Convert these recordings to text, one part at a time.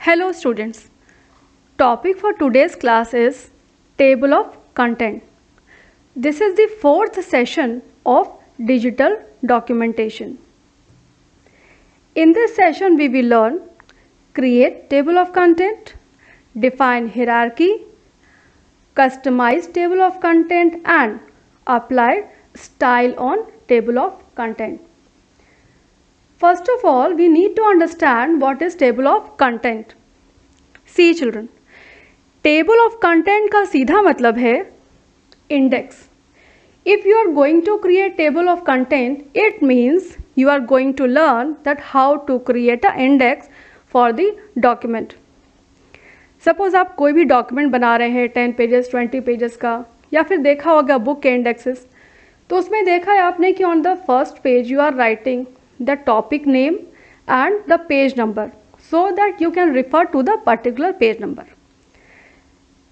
Hello students. Topic for today's class is table of content. This is the fourth session of digital documentation. In this session we will learn create table of content, define hierarchy, customize table of content and apply style on table of content. First of all, we need to understand what is table of content. See children, table of content का सीधा मतलब है index. If you are going to create table of content, it means you are going to learn that how to create an index for the document. Suppose आप कोई भी document बना रहे हैं 10 pages 20 pages का, या फिर देखा होगा book के indexes, तो उसमें देखा है आपने कि on the first page you are writing the topic name and the page number so that you can refer to the particular page number.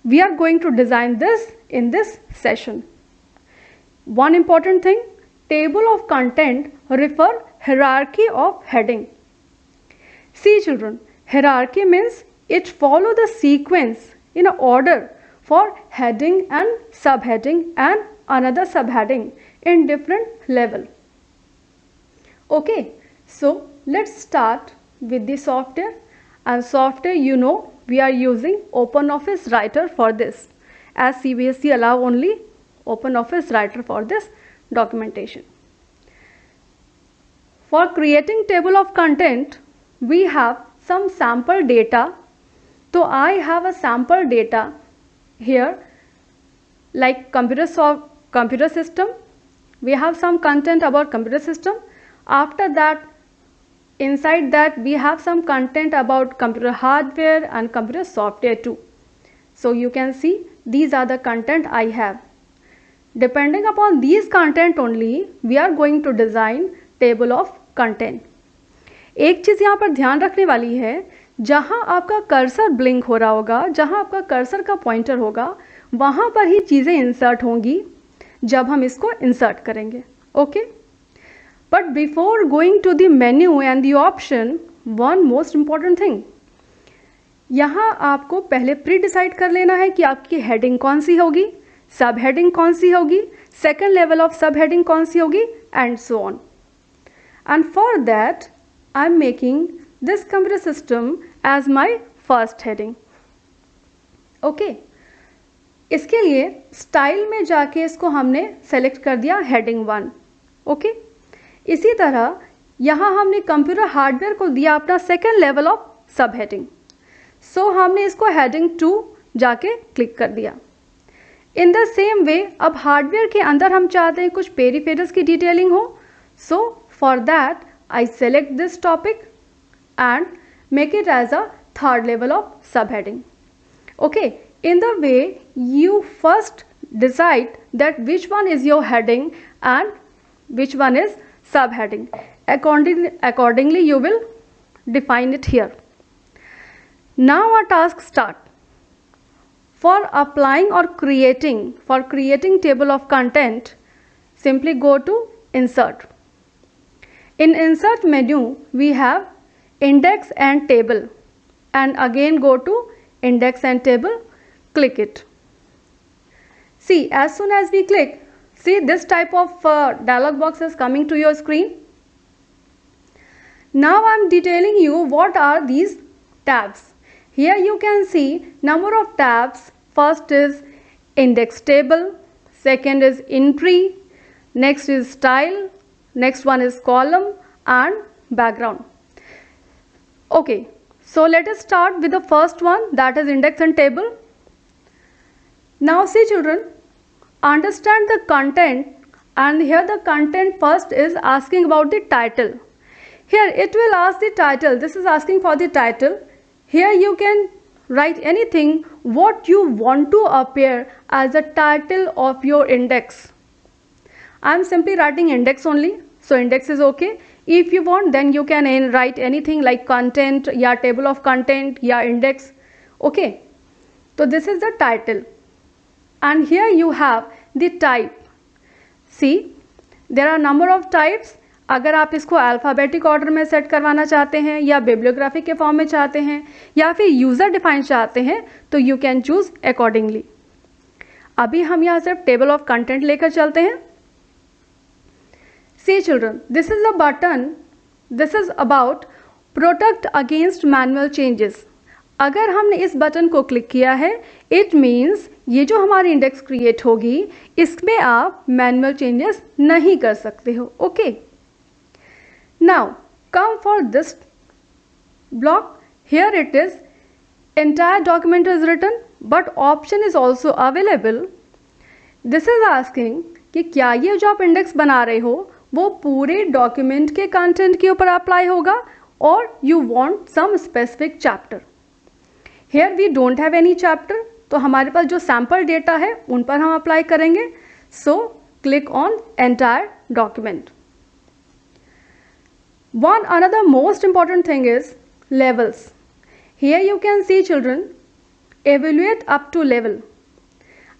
We are going to design this in this session. One important thing, table of content refer hierarchy of heading. See children, hierarchy means it follow the sequence in a order for heading and subheading and another subheading in different level. Okay, so let's start with the software, and software you know we are using OpenOffice Writer for this, as CBSE allow only OpenOffice Writer for this documentation. For creating table of content we have some sample data. So I have a sample data here like computer system. We have some content about computer system. After that, inside that we have some content about computer hardware and computer software too. So you can see these are the content I have. Depending upon these content only, we are going to design table of content. एक चीज़ यहाँ पर ध्यान रखने वाली है, जहाँ आपका cursor blink हो रहा होगा, जहाँ आपका कर्सर का पॉइंटर होगा, वहाँ पर ही चीज़ें इंसर्ट होंगी जब हम इसको इंसर्ट करेंगे. Okay. But before going to the menu and the option, one most important thing, यहाँ आपको पहले प्री डिसाइड कर लेना है कि आपकी हेडिंग कौन सी होगी, सब हेडिंग कौन सी होगी, सेकेंड लेवल ऑफ सब हेडिंग कौन सी होगी, and so on. And for that I am making this computer system as my first heading. Okay, इसके लिए स्टाइल में जाके इसको हमने सेलेक्ट कर दिया हेडिंग 1. ओके. इसी तरह यहाँ हमने कंप्यूटर हार्डवेयर को दिया अपना सेकेंड लेवल ऑफ सब हेडिंग. सो हमने इसको हेडिंग 2 जाके क्लिक कर दिया. इन द सेम वे अब हार्डवेयर के अंदर हम चाहते हैं कुछ पेरीफेरल्स की डिटेलिंग हो. So for that I select this topic and make it as a third level of सब heading. Okay. In the way you first decide that which one is your heading and which one is subheading. Accordingly you will define it here. Now our task start. For applying or creating table of content, simply go to insert. In insert menu we have index and table, and again go to index and table. Click it. See, as soon as we click, see this type of dialog box is coming to your screen. Now I am detailing you what are these tabs. Here you can see number of tabs. First is index table, second is entry, next is style, next one is column and background. Okay, so let us start with the first one, that is index and table. Now see children, understand the content, and here the content first is asking about the title. Here it will ask the title. This is asking for the title. Here you can write anything what you want to appear as a title of your index. I am simply writing index only, so index is okay. If you want, then you can write anything like content, या table of content, या index. Okay. So this is the title. And here you have the type. See, there are number of types अगर आप इसको alphabetic order में set करवाना चाहते हैं या बिब्लियोग्राफी के फॉर्म में चाहते हैं या फिर यूज़र डिफाइन चाहते हैं तो यू कैन चूज़ अकॉर्डिंगली। अभी हम यहाँ सिर्फ टेबल ऑफ कंटेंट लेकर चलते हैं। See children, this is a button, this is about protect against manual changes. अगर हमने इस बटन को क्लिक किया है इट मीन्स ये जो हमारी इंडेक्स क्रिएट होगी इसमें आप मैनुअल चेंजेस नहीं कर सकते हो। Okay, now come for this block, here it is entire document is written but option is also available. This is asking कि क्या ये जो आप इंडेक्स बना रहे हो वो पूरे डॉक्यूमेंट के कंटेंट के ऊपर अप्लाई होगा और you want some specific chapter. Here we don't have any chapter, तो हमारे पास जो सैम्पल डेटा है उन पर हम अप्लाई करेंगे। So click on entire document. One another most important thing is levels. Here you can see children evaluate up to level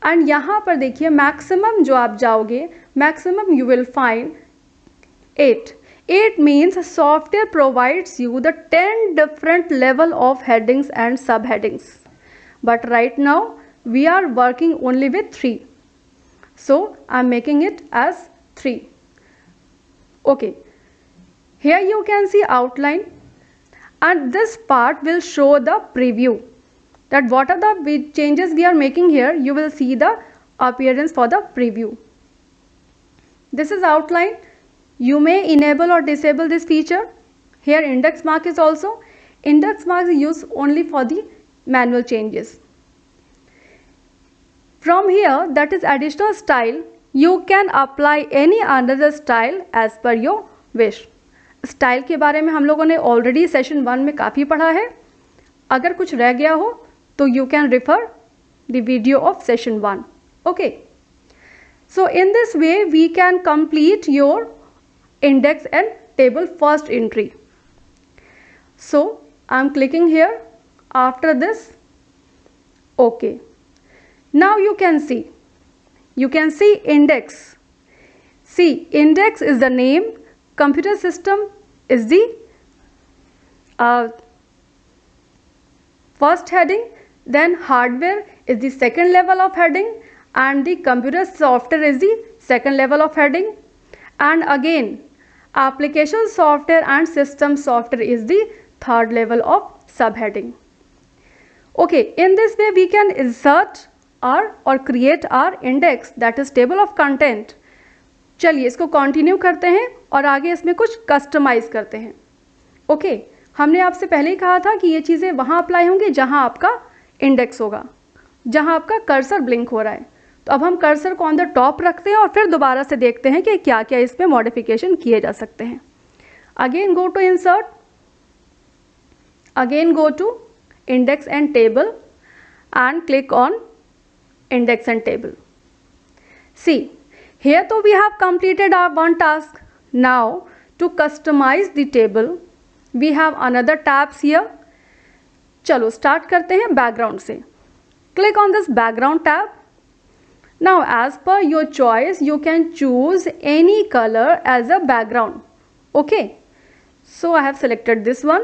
and यहाँ पर देखिए मैक्सिमम जो आप जाओगे maximum you will find 8. 8 means software provides you the 10 different level of headings and subheadings, but right now we are working only with 3, so I am making it as 3. Okay, here you can see outline and this part will show the preview that what are the changes we are making here. You will see the appearance for the preview. This is outline. You may enable or disable this feature. Here index mark is also. Index mark is used only for the manual changes. From here, that is additional style. You can apply any another style as per your wish. Style के बारे में हम लोगों ने already session 1 में काफ़ी पढ़ा है। अगर कुछ रह गया हो तो you can refer the video of session 1। Okay, so in this way we can complete your index and table first entry. So I am clicking here after this. Okay, now you can see index. See, index is the name, computer system is the first heading, then hardware is the second level of heading and the computer software is the second level of heading, and again application software and system software is the third level of subheading. Okay, in this way we can insert our or create our index, that is table of content. चलिए इसको continue करते हैं और आगे इसमें कुछ customise करते हैं। ओके, हमने आपसे पहले ही कहा था कि ये चीज़ें वहाँ अप्लाई होंगी जहाँ आपका इंडेक्स होगा, जहाँ आपका कर्सर ब्लिंक हो रहा है। तो अब हम कर्सर को ऑन द टॉप रखते हैं और फिर दोबारा से देखते हैं कि क्या क्या इसमें मॉडिफिकेशन किए जा सकते हैं। Again go to insert, again go to index and table and click on index and table. See, here though we have completed our one task. Now to customize the table we have another tabs here. चलो start करते हैं background से। Click on this background tab. Now as per your choice you can choose any color as a background. Okay, so I have selected this one.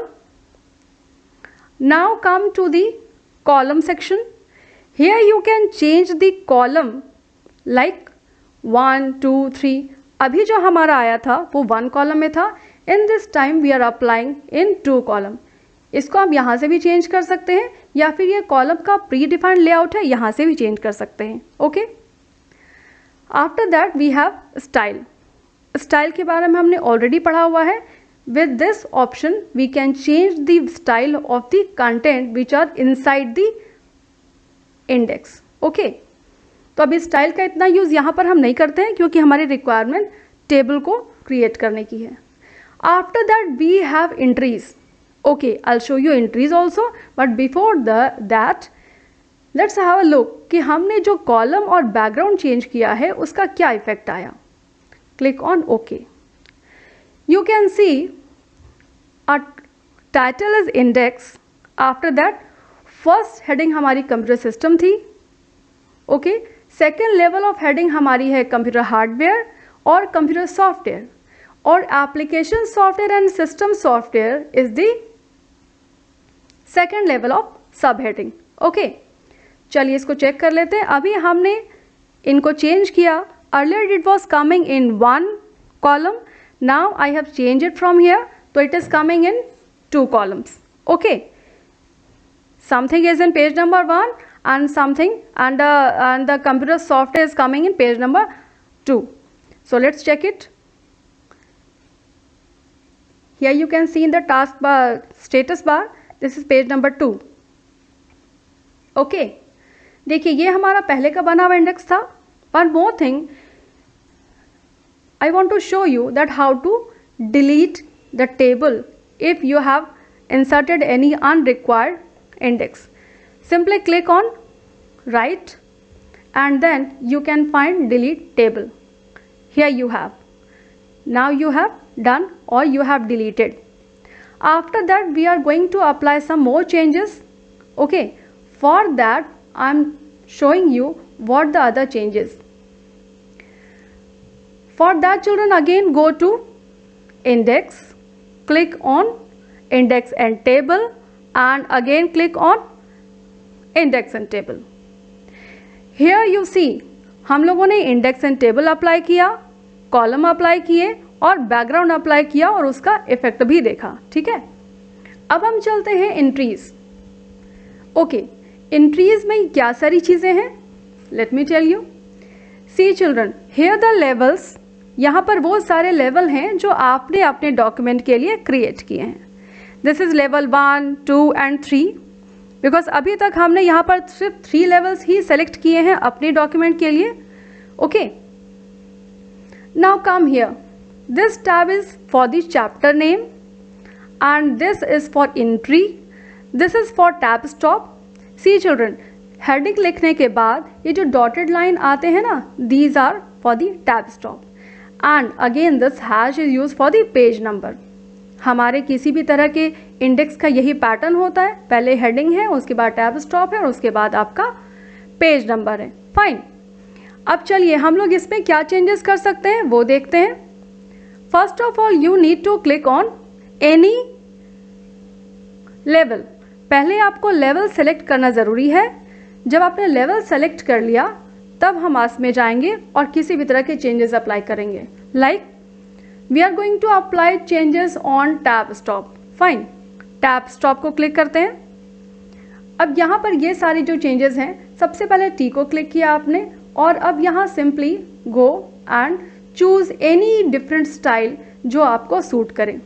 Now come to the column section. Here you can change the column like 1 2 3. अभी जो हमारा आया था वो 1 column में था। In this time we are applying in 2 column. इसको आप यहाँ से भी चेंज कर सकते हैं या फिर ये कॉलम का प्री डिफाइंड लेआउट है, यहाँ से भी चेंज कर सकते हैं। Okay, after that we have style. Style के बारे में हमने ऑलरेडी पढ़ा हुआ है। With this option we can change the style of the content which are inside the index. Okay, तो अभी स्टाइल का इतना यूज़ यहाँ पर हम नहीं करते हैं क्योंकि हमारी रिक्वायरमेंट टेबल को क्रिएट करने की है। After that we have entries. Okay, I show you entries also, but before that let's have a look कि हमने जो कॉलम और बैकग्राउंड चेंज किया है उसका क्या इफेक्ट आया। Click on okay. You can see our title is index. After that first heading हमारी कंप्यूटर सिस्टम थी। Okay, second level of heading हमारी है कंप्यूटर हार्डवेयर और कंप्यूटर सॉफ्टवेयर, और application software and system software is the second level of सब heading. Okay, चलिए इसको check कर लेते हैं. अभी हमने इनको चेंज किया. Earlier it was coming in one column, now I have change it from here, तो it is coming in two columns. Okay, something is in page number 1 and something and the computer software is coming in page number 2. So let's check it. Here you can see in the task bar, status bar, this is page number 2. Okay, देखिए ये हमारा पहले का बना हुआ index था. One more thing, I want to show you that how to delete the table if you have inserted any unrequired index. Simply click on right and then you can find delete table. Here you have. Now you have done or you have deleted. After that we are going to apply some more changes. Okay, for that I am showing you what the other changes. For that children, again go to index, click on index and table and again click on index and table. Here you see हम लोगों ने index and table apply किया, column apply किए और background apply किया और उसका effect भी देखा. ठीक है, अब हम चलते हैं एंट्रीज. ओके, एंट्रीज में क्या सारी चीज़ें हैं, let me tell you. See children, here the levels, यहाँ पर वो सारे लेवल हैं जो आपने अपने डॉक्यूमेंट के लिए क्रिएट किए हैं. This is level 1, 2 and 3 because अभी तक हमने यहाँ पर सिर्फ 3 लेवल्स ही सेलेक्ट किए हैं अपने डॉक्यूमेंट के लिए. Okay, now come here. This tab is for the chapter name and this is for entry. This is for tab stop. See children, heading लिखने के बाद ये जो डॉटेड लाइन आते हैं ना, these are for the tab stop and again this hash is use for the page number. हमारे किसी भी तरह के इंडेक्स का यही पैटर्न होता है, पहले हेडिंग है, उसके बाद टैब स्टॉप है और उसके बाद आपका पेज नंबर है. फाइन, अब चलिए हम लोग इसमें क्या चेंजेस कर सकते हैं वो देखते हैं. First of all you need to click on any level. पहले आपको लेवल सेलेक्ट करना ज़रूरी है. जब आपने लेवल सेलेक्ट कर लिया तब हम इसमें जाएंगे और किसी भी तरह के चेंजेस अप्लाई करेंगे. Like we are going to apply changes on tab stop. Fine, tab stop को क्लिक करते हैं. अब यहाँ पर ये सारे जो चेंजेस हैं, सबसे पहले टी को क्लिक किया आपने और अब यहाँ simply go and choose any different style जो आपको सूट करे.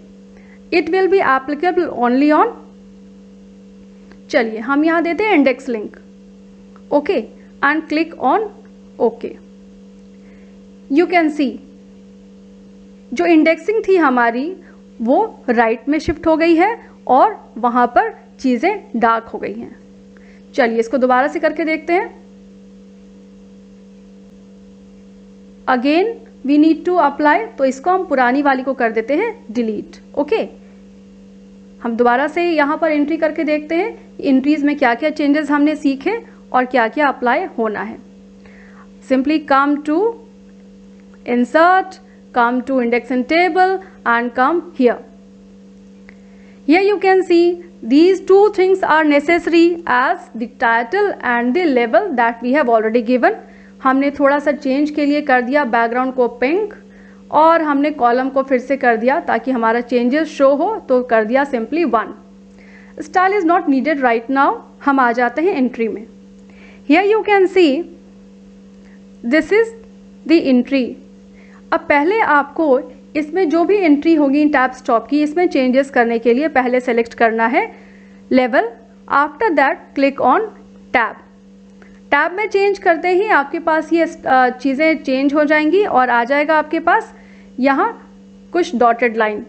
It will be applicable only on, चलिए हम यहाँ देते हैं index link. Okay, and click on okay. You can see जो इंडेक्सिंग थी हमारी वो राइट में शिफ्ट हो गई है और वहाँ पर चीज़ें डार्क हो गई हैं. चलिए इसको दोबारा से करके देखते हैं. Again we need to apply, तो इसको हम पुरानी वाली को कर देते हैं डिलीट. ओके, हम दोबारा से यहाँ पर एंट्री करके देखते हैं एंट्रीज में क्या क्या चेंजेस हमने सीखे और क्या क्या अप्लाई होना है. Simply come to insert, come to index and table and come here. Here you can see these two things are necessary as the title and the level that we have already given. हमने थोड़ा सा change के लिए कर दिया background को pink और हमने कॉलम को फिर से कर दिया ताकि हमारा चेंजेस शो हो, तो कर दिया simply 1. Style is not needed right now. हम आ जाते हैं एंट्री में. Here you can see this is the entry. अब पहले आपको इसमें जो भी एंट्री होगी टैब स्टॉप की, इसमें चेंजेस करने के लिए पहले सेलेक्ट करना है level. After that click on tab. Tab में चेंज करते ही आपके पास ये चीज़ें चेंज हो जाएंगी और आ जाएगा आपके पास यहाँ कुछ डॉटेड लाइन.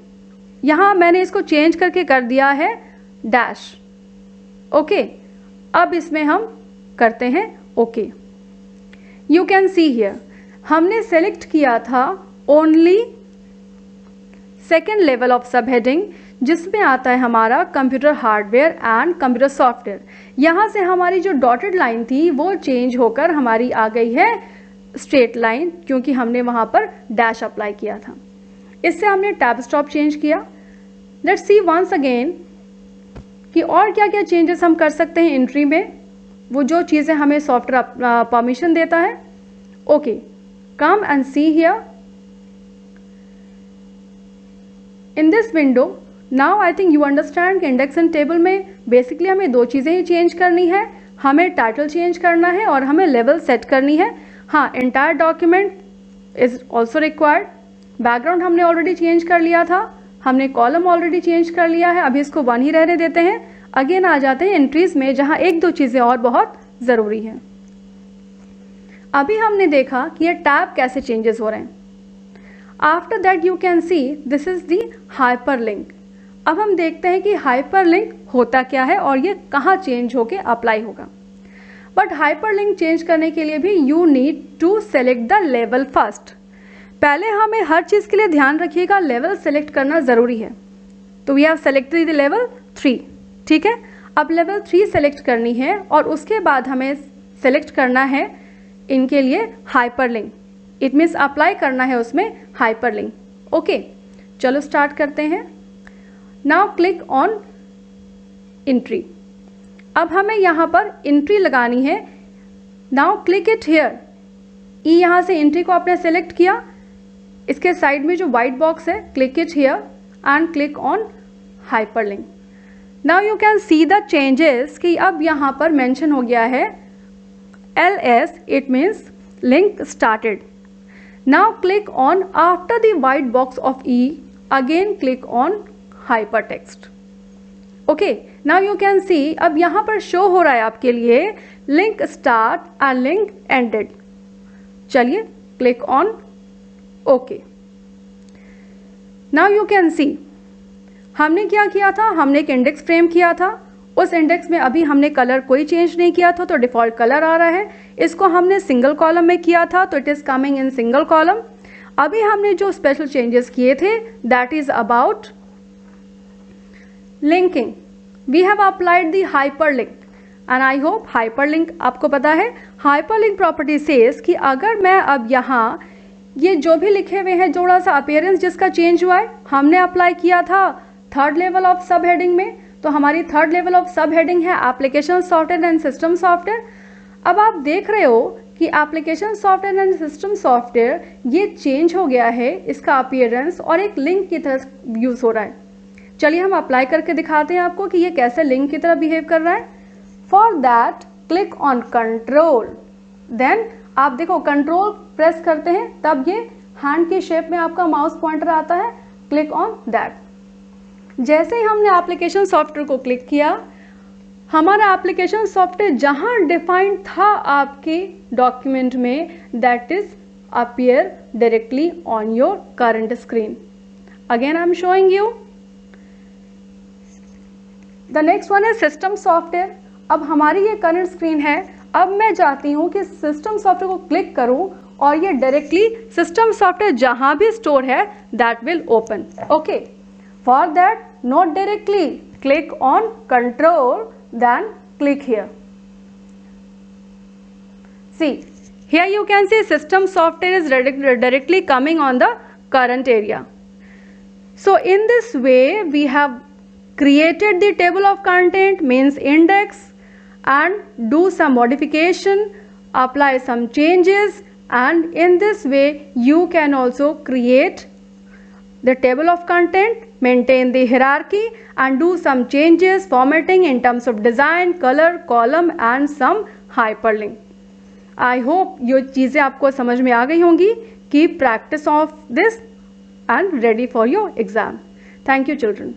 यहाँ मैंने इसको चेंज करके कर दिया है डैश. ओके, अब इसमें हम करते हैं okay. You can see here हमने सेलेक्ट किया था ओनली सेकेंड लेवल ऑफ सब हेडिंग जिसमें आता है हमारा computer hardware and computer software. यहाँ से हमारी जो डॉटेड लाइन थी वो चेंज होकर हमारी आ गई है स्ट्रेट लाइन, क्योंकि हमने वहाँ पर डैश अप्लाई किया था. इससे हमने टैब स्टॉप चेंज किया। लेट्स सी वंस अगेन कि और क्या क्या चेंजेस हम कर सकते हैं एंट्री में, वो जो चीज़ें हमें सॉफ्टवेयर परमिशन देता है। Okay, come and see here in this window. Now I think you understand कि इंडेक्स एंड टेबल में बेसिकली हमें दो चीज़ें ही चेंज करनी है, हमें टाइटल चेंज करना है और हमें लेवल सेट करनी है। हाँ, entire document is also required. Background हमने ऑलरेडी चेंज कर लिया था, हमने कॉलम ऑलरेडी चेंज कर लिया है, अभी इसको 1 ही रहने देते हैं। अगेन आ जाते हैं एंट्रीज में, जहाँ एक दो चीज़ें और बहुत ज़रूरी हैं। अभी हमने देखा कि ये टैब कैसे चेंजेस हो रहे हैं। After that you can see this is the hyperlink. अब हम देखते हैं कि हाइपरलिंक होता क्या है और ये कहाँ चेंज होके अप्लाई होगा। बट हाइपरलिंक चेंज करने के लिए भी you need to select the level first. पहले हमें हर चीज़ के लिए ध्यान रखिएगा, लेवल सेलेक्ट करना ज़रूरी है। तो we have selected the level 3, ठीक है। अब लेवल 3 सेलेक्ट करनी है और उसके बाद हमें सेलेक्ट करना है इनके लिए हाइपरलिंक। इट मीन्स अप्लाई करना है उसमें हाइपरलिंक। ओके, चलो स्टार्ट करते हैं। Now click on entry. अब हमें यहाँ पर एंट्री लगानी है। Now click it here. ई यहाँ से एंट्री को आपने सेलेक्ट किया, इसके साइड में जो वाइट बॉक्स है, click it here and click on hyperlink. Now you can see the changes कि अब यहाँ पर मेंशन हो गया है LS, it means link started. Now click on after the white box of E, again click on hypertext. Okay, now you can see अब यहाँ पर शो हो रहा है आपके लिए link start and link ended. चलिए click on okay. Now you can see हमने क्या किया था, हमने एक इंडेक्स फ्रेम किया था। उस इंडेक्स में अभी हमने कलर कोई चेंज नहीं किया था, तो डिफ़ॉल्ट कलर आ रहा है। इसको हमने सिंगल कॉलम में किया था, तो it is coming in single column. अभी हमने जो स्पेशल चेंजेस किए थे that is about linking. We have applied the hyperlink and I hope hyperlink आपको पता है। हाइपरलिंक प्रॉपर्टी सेज कि अगर मैं अब यहाँ ये जो भी लिखे हुए हैं, थोड़ा सा अपीयरेंस जिसका चेंज हुआ है, हमने अप्लाई किया था थर्ड लेवल ऑफ सब हेडिंग में। तो हमारी थर्ड लेवल ऑफ सब हेडिंग है application software and system software. अब आप देख रहे हो कि application software and system software ये चेंज हो गया है, इसका अपीयरेंस और एक लिंक की तरह यूज़ हो रहा है। चलिए हम अप्लाई करके दिखाते हैं आपको कि ये कैसे लिंक की तरह बिहेव कर रहा है। For that click on control, then आप देखो कंट्रोल प्रेस करते हैं तब ये हैंड की शेप में आपका माउस पॉइंटर आता है। Click on that. जैसे ही हमने एप्लीकेशन सॉफ्टवेयर को क्लिक किया, हमारा एप्लीकेशन सॉफ्टवेयर जहां डिफाइंड था आपके डॉक्यूमेंट में, that is appear directly on your current screen. Again I am showing you the next one है सिस्टम सॉफ्टवेयर। अब हमारी ये करंट स्क्रीन है। अब मैं चाहती हूँ कि सिस्टम सॉफ्टवेयर को क्लिक करूँ और ये डायरेक्टली सिस्टम सॉफ्टवेयर जहाँ भी स्टोर है that will open. Okay, for that not directly click on control, then click here. See here you can see system software is directly coming on the current area. So in this way we have created the table of content, means index, and do some modification, apply some changes, and in this way you can also create the table of content, maintain the hierarchy, and do some changes, formatting in terms of design, color, column, and some hyperlink. I hope ये चीज़ें आपको समझ में आ गई होंगी कि practice of this and ready for your exam. Thank you children.